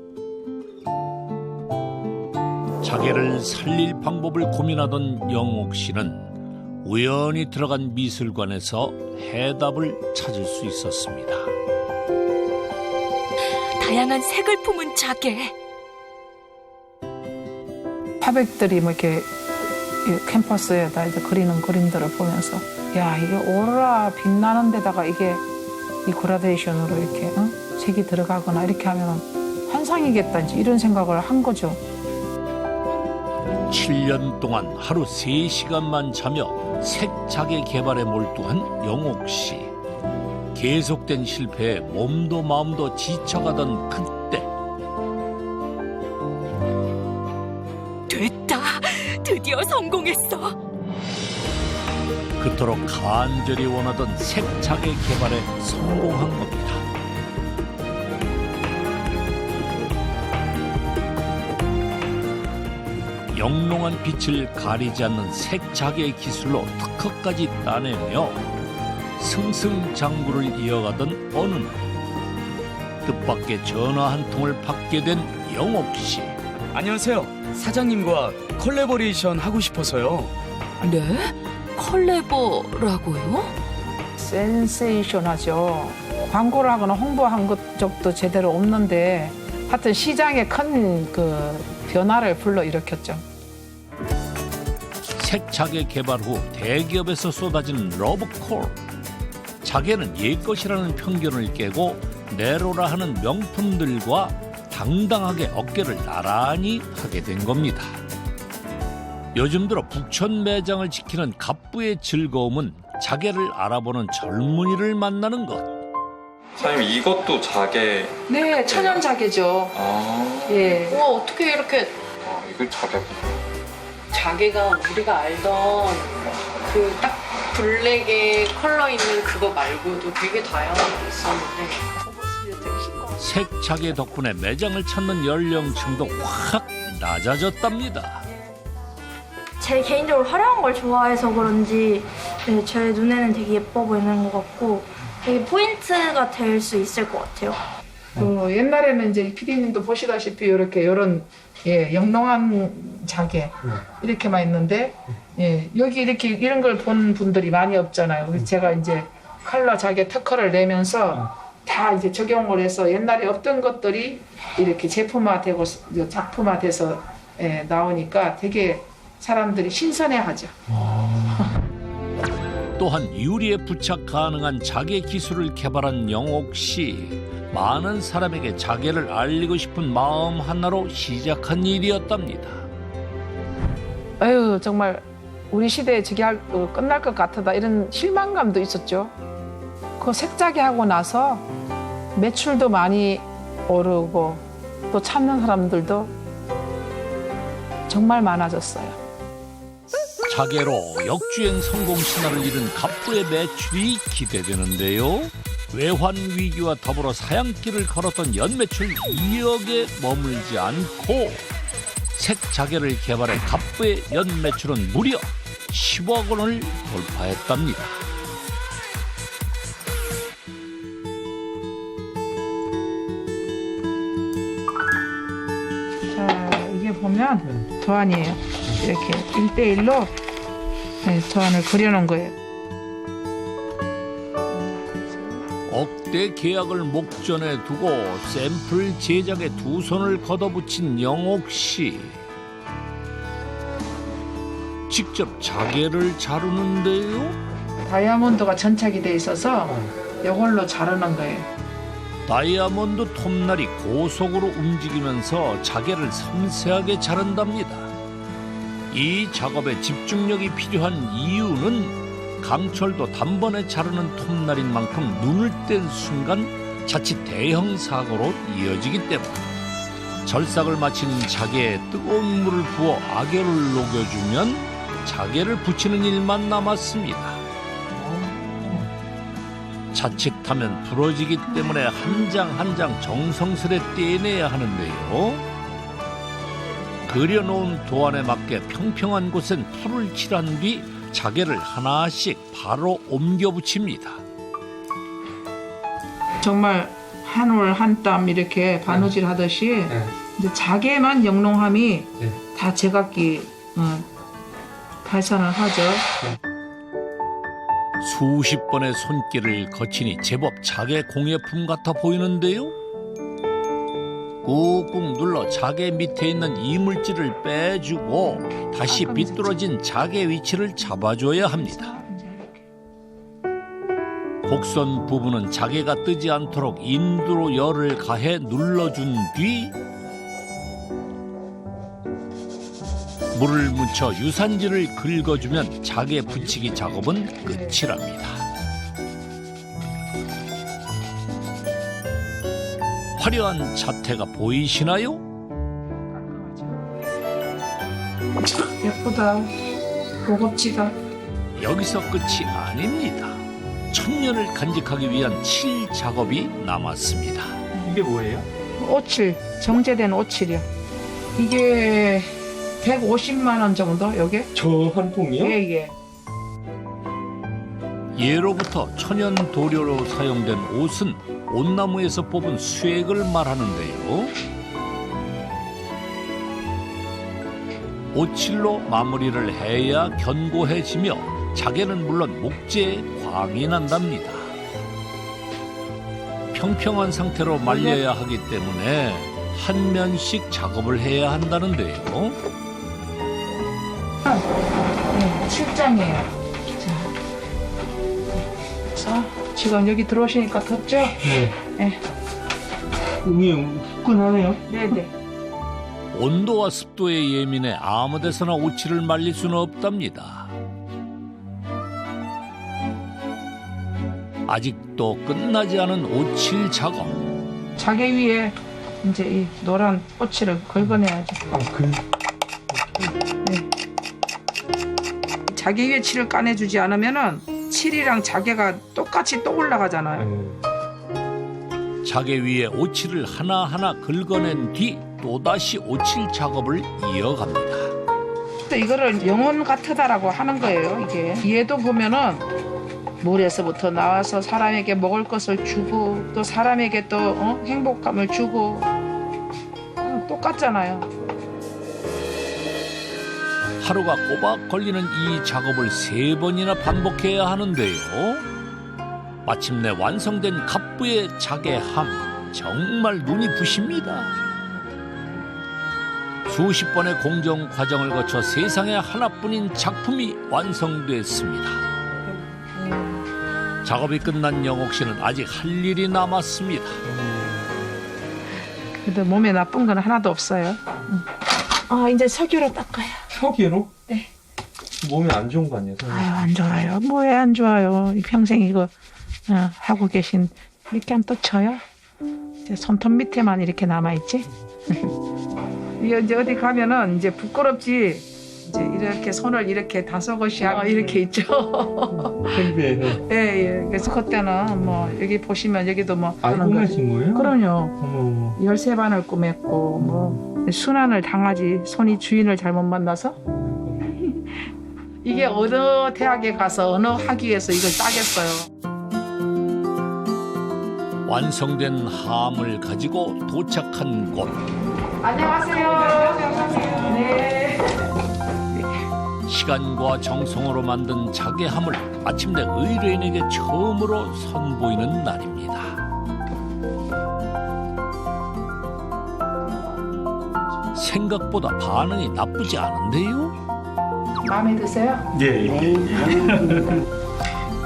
자개를 살릴 방법을 고민하던 영옥 씨는 우연히 들어간 미술관에서 해답을 찾을 수 있었습니다. 다양한 색을 품은 자개. 화백들이 뭐 이렇게 캠퍼스에다 이제 그리는 그림들을 보면서 야 이게 오로라 빛나는 데다가 이게 이 그라데이션으로 이렇게 색이 들어가거나 이렇게 하면 환상이겠다 이제 이런 생각을 한 거죠. 7년 동안 하루 3시간만 자며 색자개 개발에 몰두한 영옥 씨. 계속된 실패에 몸도 마음도 지쳐가던 그때. 됐다. 드디어 성공했어. 그토록 간절히 원하던 색자개 개발에 성공한 겁니다. 영롱한 빛을 가리지 않는 색자개 기술로 특허까지 따내며 승승장구를 이어가던 어느 날 뜻밖의 전화 한 통을 받게 된 영옥 씨. 안녕하세요. 사장님과 콜라보레이션 하고 싶어서요. 네? 콜라보라고요? 센세이션하죠. 광고를 하거나 홍보한 적도 제대로 없는데 하여튼 시장에 큰 그 변화를 불러일으켰죠. 색자개 개발 후 대기업에서 쏟아지는 러브콜. 자개는 옛것이라는 편견을 깨고 내로라 하는 명품들과 당당하게 어깨를 나란히 하게 된 겁니다. 요즘 들어 북촌 매장을 지키는 갑부의 즐거움은 자개를 알아보는 젊은이를 만나는 것. 사장님 이것도 자개. 네, 천연 자개죠. 아. 예. 우와 어떻게 이렇게 이거 자개. 자개가 우리가 알던 그 딱 블랙의 컬러 있는 그거 말고도 되게 다양한 게 있었는데 색자개 덕분에 매장을 찾는 연령층도 확 낮아졌답니다. 제 개인적으로 화려한 걸 좋아해서 그런지 네, 제 눈에는 되게 예뻐 보이는 것 같고 되게 포인트가 될 수 있을 것 같아요. 그 옛날에는 이제 피디님도 보시다시피 이렇게 이런 영롱한 자개 이렇게만 있는데 여기 이렇게 이런 걸 본 분들이 많이 없잖아요. 그래서 제가 이제 컬러 자개 특허를 내면서 다 이제 적용을 해서 옛날에 없던 것들이 이렇게 제품화되고 작품화돼서 나오니까 되게 사람들이 신선해하죠. 또한 유리에 부착 가능한 자개 기술을 개발한 영옥 씨. 많은 사람에게 자개를 알리고 싶은 마음 하나로 시작한 일이었답니다. 아유 정말 우리 시대에 저게 끝날 것 같다 이런 실망감도 있었죠. 그 색자개 하고 나서 매출도 많이 오르고 또 찾는 사람들도 정말 많아졌어요. 자개로 역주행 성공 신화를 이룬 갑부의 매출이 기대되는데요. 외환 위기와 더불어 사양길을 걸었던 연매출 2억에 머물지 않고 색자개를 개발해 갑부의 연매출은 무려 10억 원을 돌파했답니다. 자, 이게 보면 도안이에요. 이렇게 1대1로 도안을 그려놓은 거예요. 억대 계약을 목전에 두고 샘플 제작에 두 손을 걷어붙인 영옥 씨. 직접 자개를 자르는데요. 다이아몬드가 전착이 돼 있어서 이걸로 자르는 거예요. 다이아몬드 톱날이 고속으로 움직이면서 자개를 섬세하게 자른답니다. 이 작업에 집중력이 필요한 이유는 강철도 단번에 자르는 톱날인 만큼 눈을 뗀 순간 자칫 대형 사고로 이어지기 때문. 절삭을 마친 자개에 뜨거운 물을 부어 악열을 녹여주면 자개를 붙이는 일만 남았습니다. 자칫하면 부러지기 때문에 한 장 한 장 정성스레 떼내야 하는데요. 그려놓은 도안에 맞게 평평한 곳엔 풀을 칠한 뒤 자개를 하나씩 바로 옮겨 붙입니다. 정말 한 올 한 땀 이렇게 바느질 하듯이 이제 자개만 영롱함이 다 제각기 발산을 하죠. 수십 번의 손길을 거치니 제법 자개 공예품 같아 보이는데요. 꾹꾹 눌러 자개 밑에 있는 이물질을 빼주고 다시 비뚤어진 자개 위치를 잡아줘야 합니다. 곡선 부분은 자개가 뜨지 않도록 인두로 열을 가해 눌러준 뒤 물을 묻혀 유산지를 긁어주면 자개 붙이기 작업은 끝이랍니다. 화려한 자태가 보이시나요? 예쁘다. 고급지다. 여기서 끝이 아닙니다. 천년을 간직하기 위한 칠 작업이 남았습니다. 이게 뭐예요? 오칠, 정제된 오칠이요. 이게 150만 원 정도, 요게? 저 한 통이요? 예. 예로부터 천연 도료로 사용된 옷은 온나무에서 뽑은 수액을 말하는데요. 오칠로 마무리를 해야 견고해지며 자개는 물론 목재에 광이 난답니다. 평평한 상태로 말려야 하기 때문에 한 면씩 작업을 해야 한다는데요. 7장이에요. 자, 지금 여기 들어오시니까 덥죠? 네. 위에 후끈하네요. 네네. 온도와 습도에 예민해 아무 데서나 오칠을 말릴 수는 없답니다. 아직도 끝나지 않은 오칠 작업. 자개 위에 이제 이 노란 오칠을 긁어내야죠. 네. 자개 위에 칠을 까내주지 않으면은 칠이랑 자개가 똑같이 또 올라가잖아요. 자개 위에 오칠을 하나하나 긁어낸 뒤 또다시 오칠 작업을 이어갑니다. 이거를 영혼 같으다라고 하는 거예요. 이게 뒤에도 보면은 물에서부터 나와서 사람에게 먹을 것을 주고 또 사람에게 또 행복감을 주고 똑같잖아요. 하루가 꼬박 걸리는 이 작업을 3번이나 반복해야 하는데요. 마침내 완성된 갑부의 자개함, 정말 눈이 부십니다. 수십 번의 공정 과정을 거쳐 세상에 하나뿐인 작품이 완성됐습니다. 작업이 끝난 영옥 씨는 아직 할 일이 남았습니다. 그래도 몸에 나쁜 건 하나도 없어요. 이제 석유로 닦아요. 석유로? 네. 몸에 안 좋은 거 아니에요? 아유, 안 좋아요. 뭐에 안 좋아요. 평생 이거 하고 계신 이렇게 하면 또 쳐요. 이제 손톱 밑에만 이렇게 남아있지. 이제 어디 가면은 이제 부끄럽지. 이제 이렇게 손을 이렇게 다섯것이 하고 이렇게 있죠. 생배에는. 예. 그래서 그때는 뭐 여기 보시면 여기도 뭐 꾸며진 거예요? 그럼요. 13반을 꾸몄고 뭐 순환을 당하지. 손이 주인을 잘못 만나서. 이게 어느 대학에 가서 어느 학위에서 이걸 따겠어요. 완성된 함을 가지고 도착한 곳. 안녕하세요. 네. 시간과 정성으로 만든 자개함을 마침내 의뢰인에게 처음으로 선보이는 날입니다. 생각보다 반응이 나쁘지 않은데요? 마음에 드세요? 예.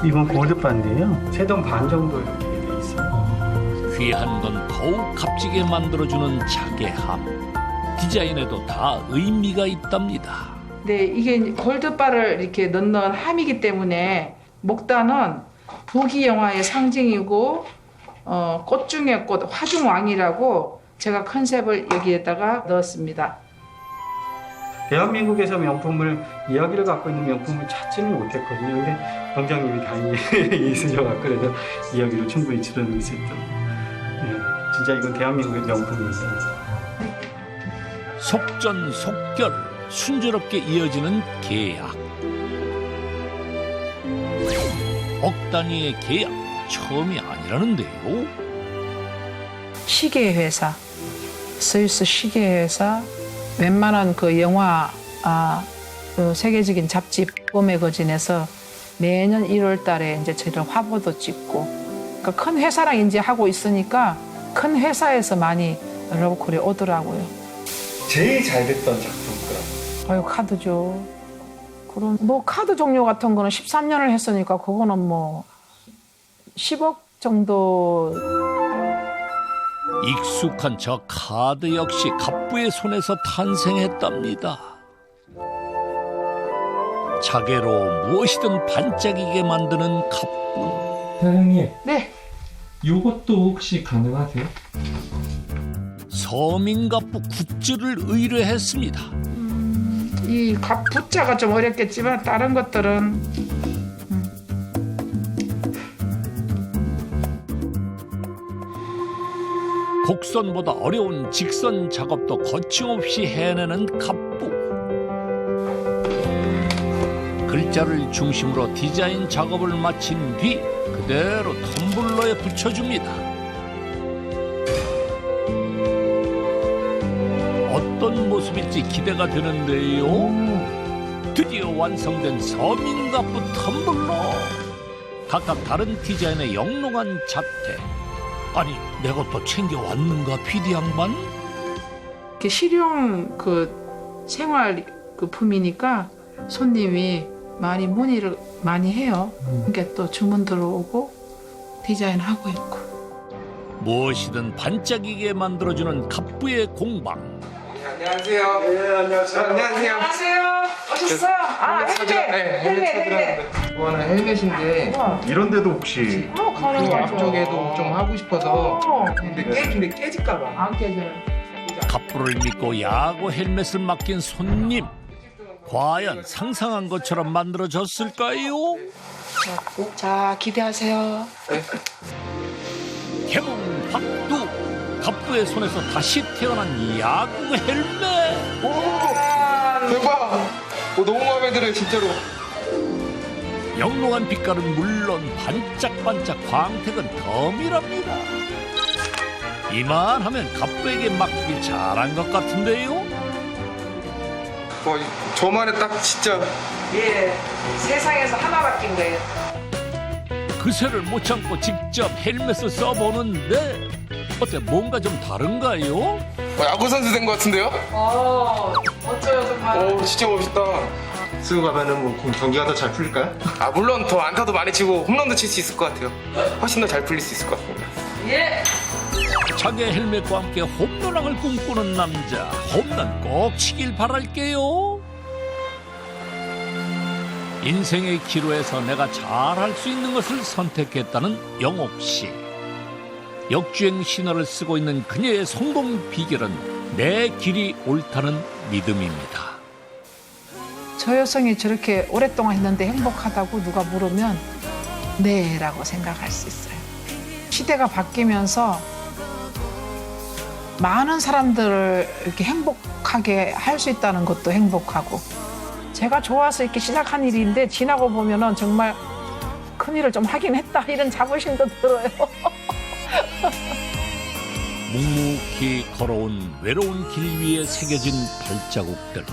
이건 골드반인데요. 3돈 반 정도 이렇게 돼 있어요. 귀한 건 더욱 값지게 만들어주는 자개함. 디자인에도 다 의미가 있답니다. 네, 이게 골드바를 이렇게 넣는 함이기 때문에 목단은 부귀 영화의 상징이고 꽃 중의 꽃 화중왕이라고 제가 컨셉을 여기에다가 넣었습니다. 대한민국에서 명품을 이야기를 갖고 있는 명품을 찾지는 못했거든요. 근데 병장님이 다행히 있으셔갖고 그래서 이야기를 충분히 들어놓을 수 있도록. 네, 진짜 이건 대한민국의 명품입니다. 속전속결 순조롭게 이어지는 계약. 억 단위의 계약 처음이 아니라는데요. 시계 회사, 스위스 시계 회사, 웬만한 그 영화 그 세계적인 잡지 매거진에서 매년 1월 달에 이제 저희들 화보도 찍고 그러니까 큰 회사랑 이제 하고 있으니까 큰 회사에서 많이 러브콜이 오더라고요. 제일 잘 됐던 작품 그럼? 아유, 카드죠. 그럼 뭐 카드 종류 같은 거는 13년을 했으니까 그거는 뭐 10억 정도. 익숙한 저 카드 역시 갑부의 손에서 탄생했답니다. 자개로 무엇이든 반짝이게 만드는 갑부. 사장님. 네. 이것도 혹시 가능하세요? 서민갑부 굿즈를 의뢰했습니다. 이 갑부자가 좀 어렵겠지만 다른 것들은 곡선보다 어려운 직선 작업도 거침없이 해내는 갑부. 글자를 중심으로 디자인 작업을 마친 뒤 그대로 텀블러에 붙여줍니다. 어떤 모습일지 기대가 되는데요. 드디어 완성된 서민갑부 텀블러. 각각 다른 디자인의 영롱한 자태. 아니, 내 것도 챙겨왔는가, PD 양반? 이렇게 실용 그 생활 그 품이니까 손님이 많이 문의를 많이 해요. 그러니까 또 주문 들어오고 디자인하고 있고. 무엇이든 반짝이게 만들어주는 갑부의 공방. 안녕하세요. 네, 안녕하세요. 안녕하세요. 안녕하세요. 오셨어요? 헬멧. 이거는 헬멧인데 이런데도 혹시 그 앞쪽에도 좀 하고 싶어서 근데 깨질까봐. 안 깨져요. 갑부를 믿고 야구 헬멧을 맡긴 손님. 과연 상상한 것처럼 만들어졌을까요? 자, 기대하세요. 개몽박두. 갑부의 손에서 다시 태어난 야구 헬멧. 오, 대박. 너무 마음에 들어요, 진짜로. 영롱한 빛깔은 물론 반짝반짝 광택은 덤이랍니다. 이만하면 갑부에게 맡기기 잘한 것 같은데요? 저만의 딱 진짜. 예, 세상에서 하나 바뀐 거예요. 그새를 못 참고 직접 헬멧을 써보는데 어때, 뭔가 좀 다른가요? 야구 선수 된 것 같은데요? 멋져요, 정말. 진짜 멋있다. 쓰고 가면은 뭐 경기가 더 잘 풀릴까요? 물론 더 안타도 많이 치고 홈런도 칠 수 있을 것 같아요. 훨씬 더 잘 풀릴 수 있을 것 같습니다. 예. 자개 헬멧과 함께 홈런왕을 꿈꾸는 남자, 홈런 꼭 치길 바랄게요. 인생의 기로에서 내가 잘할 수 있는 것을 선택했다는 영옥 씨. 역주행 신호를 쓰고 있는 그녀의 성공 비결은 내 길이 옳다는 믿음입니다. 저 여성이 저렇게 오랫동안 했는데 행복하다고 누가 물으면 네라고 생각할 수 있어요. 시대가 바뀌면서 많은 사람들을 이렇게 행복하게 할 수 있다는 것도 행복하고, 제가 좋아서 이렇게 시작한 일인데 지나고 보면은 정말 큰 일을 좀 하긴 했다, 이런 자부심도 들어요. 묵묵히 걸어온 외로운 길 위에 새겨진 발자국들.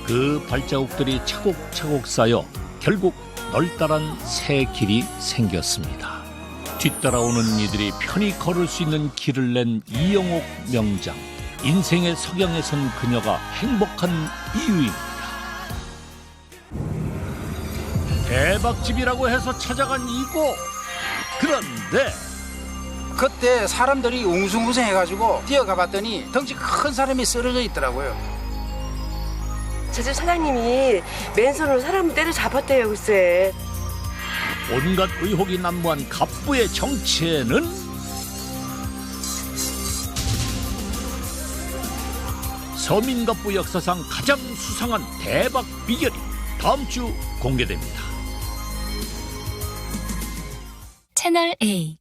그 발자국들이 차곡차곡 쌓여 결국 널따란 새 길이 생겼습니다. 뒤따라오는 이들이 편히 걸을 수 있는 길을 낸 이영옥 명장. 인생의 석양에 선 그녀가 행복한 이유입니다. 대박집이라고 해서 찾아간 이곳. 그런데 그때 사람들이 웅성웅성해가지고 뛰어가 봤더니 덩치 큰 사람이 쓰러져 있더라고요. 저 집 사장님이 맨손으로 사람을 때려잡았대요, 글쎄. 온갖 의혹이 난무한 갑부의 정체는? 서민갑부 역사상 가장 수상한 대박 비결이 다음 주 공개됩니다. 채널 A